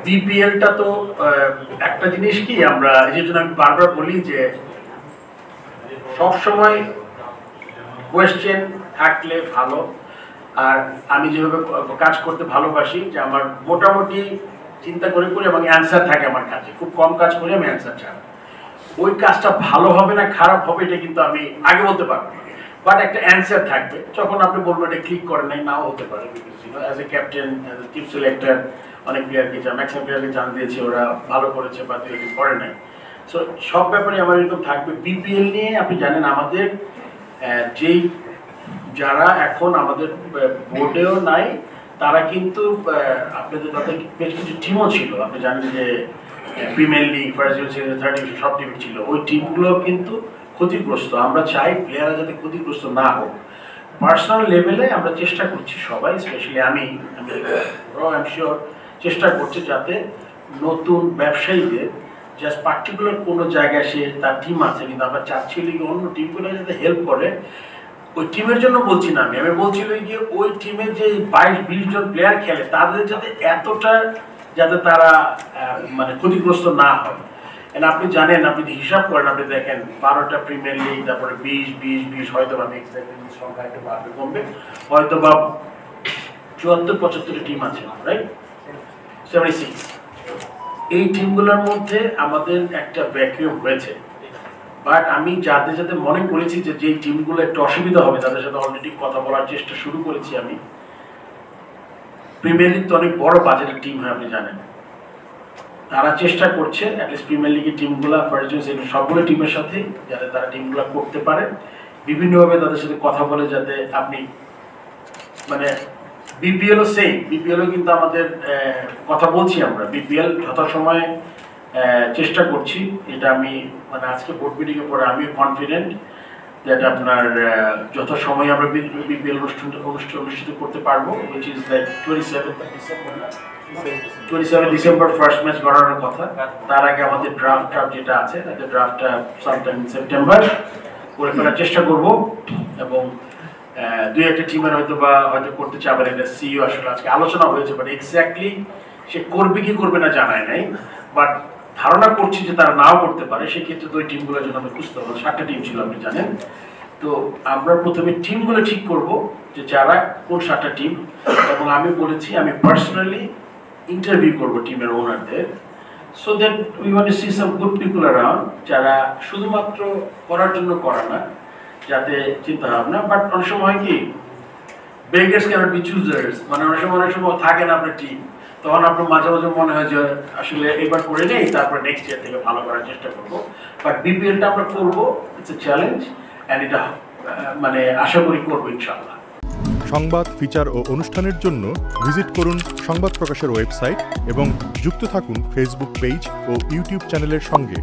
বিপিএলটা তো একটা জিনিস কি, আমরা এই জন্য আমি বারবার বলি যে সবসময় কোয়েশ্চেন থাকলে ভালো। আর আমি যেভাবে কাজ করতে ভালোবাসি যে আমার মোটামুটি চিন্তা করে করে এবং অ্যান্সার থাকে আমার কাছে, খুব কম কাজ করে আমি অ্যান্সার ছাড়া। ওই কাজটা ভালো হবে না খারাপ হবে এটা কিন্তু আমি আগে বলতে পারবো, বাট একটা অ্যান্সার থাকবে। যখন আপনি বলবেন এটা ক্লিক করে নাই, নাও হতে পারে, as a captain, as a team selector অনেক প্লেয়ারকে ম্যাক্সিমাম প্লেয়ারকে চান্স দিয়েছে, ওরা ভালো করেছে বা করে নাই। সো সব ব্যাপারে আমার এরকম থাকবে। বিপিএল নিয়ে আপনি জানেন আমাদের যেই যারা এখন আমাদের বোর্ডেও নাই তারা কিন্তু আপনাদের তাদের বেশ কিছু টিমও ছিল। আপনি জানেন যে premier league, first division, third division সব টিম ছিল। ওই টিমগুলো কিন্তু ক্ষতিগ্রস্ত। আমরা চাই প্লেয়াররা যাতে ক্ষতিগ্রস্ত না হোক। পার্সোনাল লেভেলে আমরা চেষ্টা করছি সবাই, স্পেশালি আমি আই এম শিওর চেষ্টা করছি যাতে নতুন ব্যবসায়ীদের জাস্ট পার্টিকুলার কোনো জায়গায় সে তার টিম আছে, কিন্তু আমরা চাচ্ছি লিগে অন্য টিমগুলো যাতে হেল্প করে। ওই টিমের জন্য বলছি না, আমি বলছি যে ওই টিমে যে 22-20 জন প্লেয়ার খেলে তাদের যাতে এতটা যাতে তারা মানে ক্ষতিগ্রস্ত না হয়। আপনি জানেন, আপনি হিসাব করেন, আপনি দেখেন 12টা প্রিমিয়ার লিগ, তারপরে 20 হয়তো বা সংখ্যা একটু বাড়বে কমবে, হয়তো বা 74-75 টিম আছে, রাইট? 76। এই টিমগুলোর মধ্যে আমাদের একটা ভ্যাকুয়াম হয়েছে। বাট আমি যাদের যাদের মনে করেছি যে যেই টিমগুলো একটু অসুবিধা হবে তাদের সাথে অলরেডি কথা বলার চেষ্টা শুরু করেছি আমি। প্রিমিয়ার লিগ তো অনেক বড় বাজেটের টিম হয়, আপনি জানেন। তারা চেষ্টা করছে অ্যাটলিস্ট প্রিমিয়ার লিগের টিমগুলো, ফার্স্ট ডিভিশন, সবগুলো টিমের সাথে যাতে তারা টিমগুলো করতে পারে, বিভিন্নভাবে তাদের সাথে কথা বলে যাতে আপনি মানে বিপিএলও সেম। বিপিএলও কিন্তু আমাদের কথা বলছি আমরা, বিপিএল যথাসময়ে চেষ্টা করছি। এটা আমি মানে আজকে বোর্ড মিটিংয়ের পরে আমি কনফিডেন্ট যেটা আপনার যথাসময়ে আমরা বিপিএল অনুষ্ঠিত করতে পারবো, which is like 27 December first match গড়ানোর কথা। তার আগে আমাদের ড্রাফট যেটা আছে, ড্রাফটটা সামটাইম সেপ্টেম্বর করে ফেলার চেষ্টা করব। এবং দুই একটা টিমের হয়তো করতে চাবেন, এটা সিইও আসলে আজকে আলোচনা হয়েছে, বাট এক্স্যাক্টলি সে করবে কি করবে না জানায় নাই, বাট ধারণা করছি যে তারা নাও করতে পারে। সেক্ষেত্রে তো ওই টিমগুলোর জন্য আমি খুঁজতে হবে। 7টা টিম ছিল আপনি জানেন। তো আমরা প্রথমে টিমগুলো ঠিক করব যে যারা কোন 7টা টিম, এবং আমি বলেছি আমি পার্সোনালি ইন্টারভিউ করব টিমের ওনারদের, so that we want to see some good people around, যারা শুধুমাত্র করার জন্য করা না, যাতে চিন্তা ভাবনা। বাট অনেক সময় কি বেগার্স ক্যানট বি চুজার্স, মানে অনেক সময় থাকে না আপনার টিম, তখন আপনার মাঝে মাঝে মনে হয় যে আসলে এবার করে নেই, তারপর নেক্সট ইয়ার থেকে ভালো করার চেষ্টা করবো। বাট বিপিএলটা আমরা করবো, ইটস এ চ্যালেঞ্জ, অ্যান্ড এটা মানে আশা করি করবো ইনশাআল্লাহ। সংবাদ, ফিচার ও অনুষ্ঠানের জন্য ভিজিট করুন সংবাদ প্রকাশের ওয়েবসাইট এবং যুক্ত থাকুন ফেসবুক পেজ ও ইউটিউব চ্যানেলের সঙ্গে।